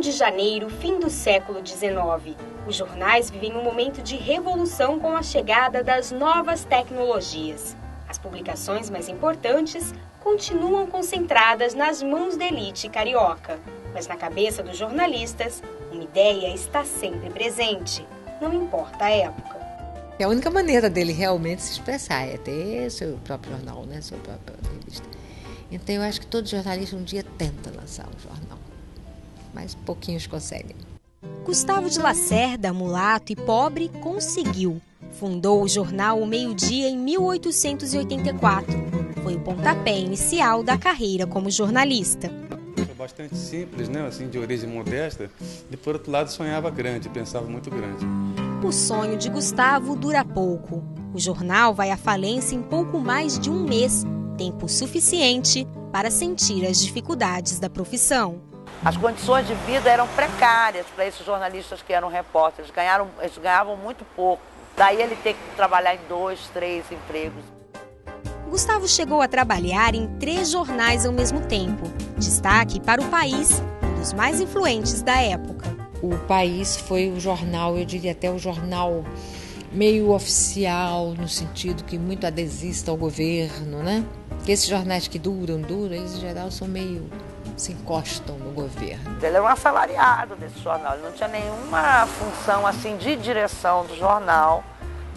de Janeiro, fim do século XIX. Os jornais vivem um momento de revolução com a chegada das novas tecnologias. As publicações mais importantes continuam concentradas nas mãos da elite carioca. Mas na cabeça dos jornalistas, uma ideia está sempre presente, não importa a época. A única maneira dele realmente se expressar é ter seu próprio jornal, né? Sua própria revista. Então eu acho que todo jornalista um dia tenta lançar um jornal, mas pouquinhos conseguem. Gustavo de Lacerda, mulato e pobre, conseguiu. Fundou o jornal O Meio-Dia em 1884. Foi o pontapé inicial da carreira como jornalista. Foi bastante simples, né? Assim, de origem modesta, e por outro lado sonhava grande, pensava muito grande. O sonho de Gustavo dura pouco. O jornal vai à falência em pouco mais de um mês, tempo suficiente para sentir as dificuldades da profissão. As condições de vida eram precárias para esses jornalistas que eram repórteres, eles ganhavam muito pouco. Daí ele ter que trabalhar em 2, 3 empregos. Gustavo chegou a trabalhar em 3 jornais ao mesmo tempo. Destaque para o País, um dos mais influentes da época. O País foi o jornal, eu diria até o jornal meio oficial, no sentido que muito adesista ao governo, né? Que esses jornais que duram, eles em geral são meio... se encostam no governo. Ele era um assalariado desse jornal, ele não tinha nenhuma função assim de direção do jornal,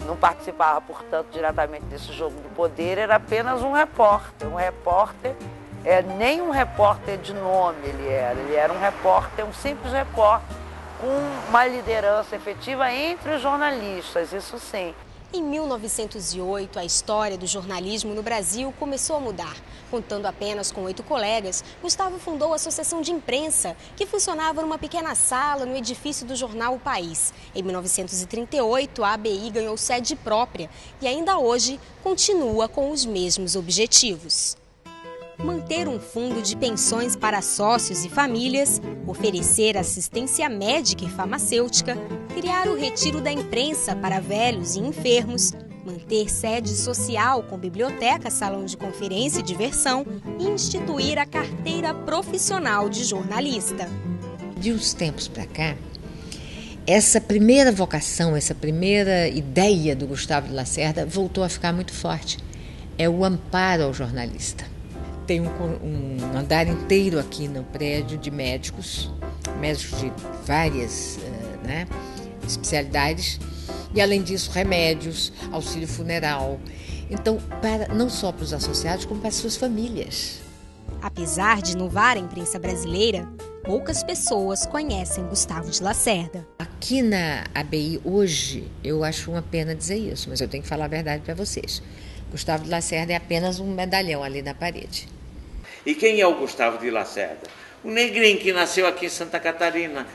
não participava, portanto, diretamente desse jogo do poder, era apenas um repórter. Um repórter, nem um repórter de nome ele era um repórter, um simples repórter, com uma liderança efetiva entre os jornalistas, isso sim. Em 1908, a história do jornalismo no Brasil começou a mudar. Contando apenas com 8 colegas, Gustavo fundou a Associação de Imprensa, que funcionava numa pequena sala no edifício do jornal O País. Em 1938, a ABI ganhou sede própria e ainda hoje continua com os mesmos objetivos. Manter um fundo de pensões para sócios e famílias, oferecer assistência médica e farmacêutica, criar o retiro da imprensa para velhos e enfermos, manter sede social com biblioteca, salão de conferência e diversão e instituir a carteira profissional de jornalista. De uns tempos para cá, essa primeira vocação, essa primeira ideia do Gustavo de Lacerda voltou a ficar muito forte. É o amparo ao jornalista. Tem um andar inteiro aqui no prédio de médicos de várias especialidades, e além disso remédios, auxílio funeral. Então, não só para os associados, como para as suas famílias. Apesar de inovar a imprensa brasileira, poucas pessoas conhecem Gustavo de Lacerda. Aqui na ABI hoje, eu acho uma pena dizer isso, mas eu tenho que falar a verdade para vocês. Gustavo de Lacerda é apenas um medalhão ali na parede. E quem é o Gustavo de Lacerda? Um negrinho que nasceu aqui em Santa Catarina.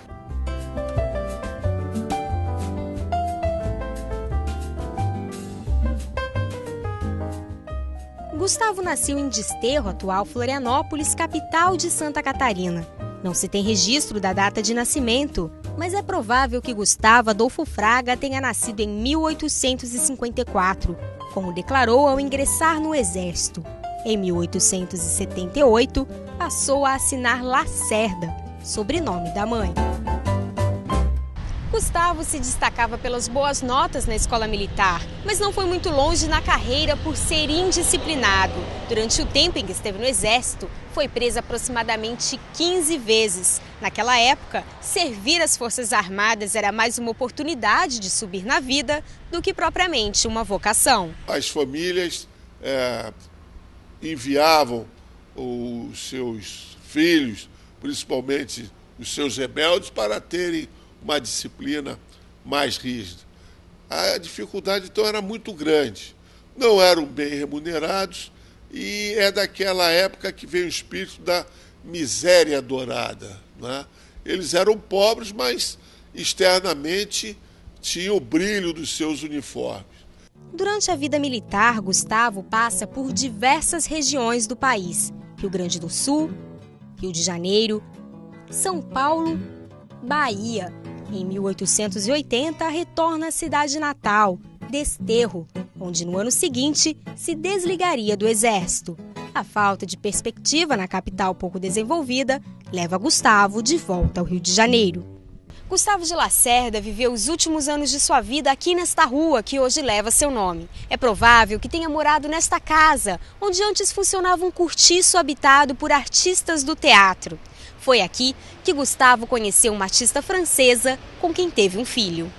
Gustavo nasceu em Desterro, atual Florianópolis, capital de Santa Catarina. Não se tem registro da data de nascimento, mas é provável que Gustavo Adolfo Fraga tenha nascido em 1854, como declarou ao ingressar no Exército. Em 1878, passou a assinar Lacerda, sobrenome da mãe. Gustavo se destacava pelas boas notas na escola militar, mas não foi muito longe na carreira por ser indisciplinado. Durante o tempo em que esteve no Exército, foi preso aproximadamente 15 vezes. Naquela época, servir as Forças Armadas era mais uma oportunidade de subir na vida do que propriamente uma vocação. As famílias enviavam os seus filhos, principalmente os seus rebeldes, para terem uma disciplina mais rígida. A dificuldade, então, era muito grande. Não eram bem remunerados e é daquela época que veio o espírito da miséria dourada, né? Eles eram pobres, mas externamente tinham o brilho dos seus uniformes. Durante a vida militar, Gustavo passa por diversas regiões do país: Rio Grande do Sul, Rio de Janeiro, São Paulo, Bahia. Em 1880, retorna à cidade natal, Desterro, onde no ano seguinte se desligaria do Exército. A falta de perspectiva na capital pouco desenvolvida leva Gustavo de volta ao Rio de Janeiro. Gustavo de Lacerda viveu os últimos anos de sua vida aqui nesta rua que hoje leva seu nome. É provável que tenha morado nesta casa, onde antes funcionava um cortiço habitado por artistas do teatro. Foi aqui que Gustavo conheceu uma artista francesa com quem teve um filho.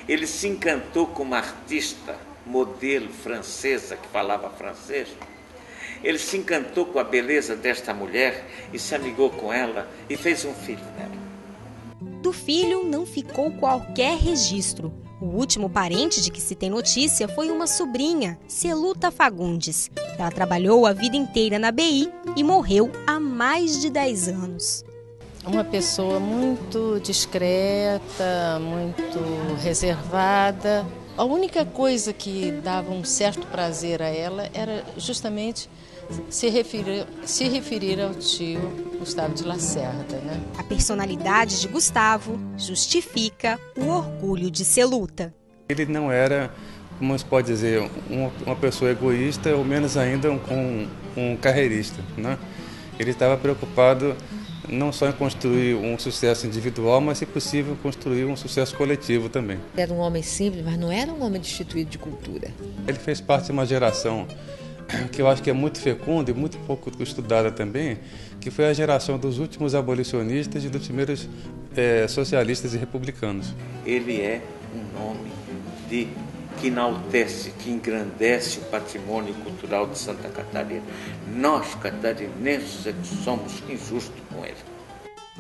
Ele se encantou com uma artista, modelo francesa, que falava francês. Ele se encantou com a beleza desta mulher e se amigou com ela e fez um filho dela. Do filho não ficou qualquer registro. O último parente de que se tem notícia foi uma sobrinha, Celuta Fagundes. Ela trabalhou a vida inteira na BI e morreu há mais de 10 anos. Uma pessoa muito discreta, muito reservada. A única coisa que dava um certo prazer a ela era justamente se referir ao tio Gustavo de Lacerda, né? A personalidade de Gustavo justifica o orgulho de Celuta. Ele não era, como se pode dizer, uma pessoa egoísta ou menos ainda um carreirista, né? Ele estava preocupado não só em construir um sucesso individual, mas, se possível, construir um sucesso coletivo também. Era um homem simples, mas não era um homem destituído de cultura. Ele fez parte de uma geração que eu acho que é muito fecunda e muito pouco estudada também, que foi a geração dos últimos abolicionistas e dos primeiros socialistas e republicanos. Ele é um nome que enaltece, que engrandece o patrimônio cultural de Santa Catarina. Nós, catarinenses, é que somos injustos com ele.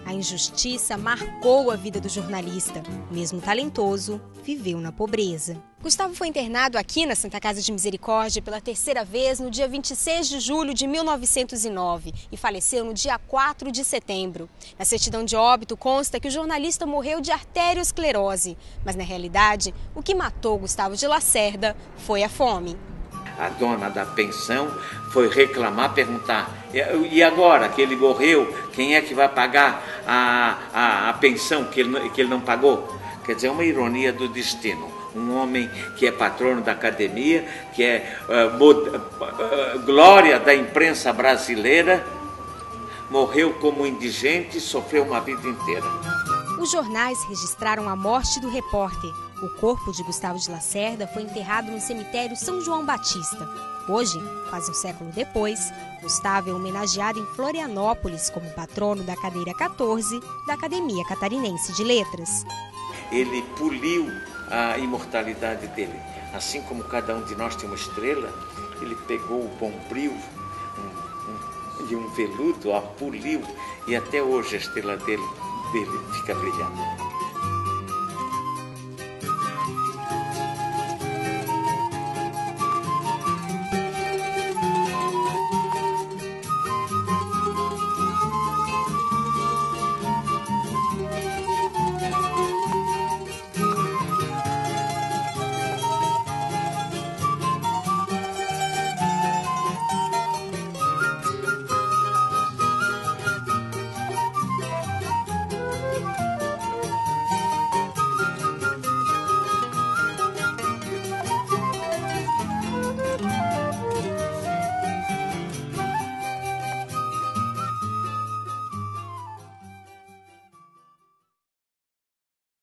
A injustiça marcou a vida do jornalista. Mesmo talentoso, viveu na pobreza. Gustavo foi internado aqui na Santa Casa de Misericórdia pela terceira vez no dia 26 de julho de 1909 e faleceu no dia 4 de setembro. Na certidão de óbito consta que o jornalista morreu de arteriosclerose, mas na realidade, o que matou Gustavo de Lacerda foi a fome. A dona da pensão foi reclamar, perguntar, e agora que ele morreu, quem é que vai pagar a pensão que ele não pagou? Quer dizer, é uma ironia do destino. Um homem que é patrono da academia, que é glória da imprensa brasileira, morreu como indigente e sofreu uma vida inteira. Os jornais registraram a morte do repórter. O corpo de Gustavo de Lacerda foi enterrado no cemitério São João Batista. Hoje, quase um século depois, Gustavo é homenageado em Florianópolis como patrono da cadeira 14 da Academia Catarinense de Letras. Ele poliu a imortalidade dele. Assim como cada um de nós tem uma estrela, ele pegou o bombril de um veludo, a poliu, e até hoje a estrela dele fica brilhando.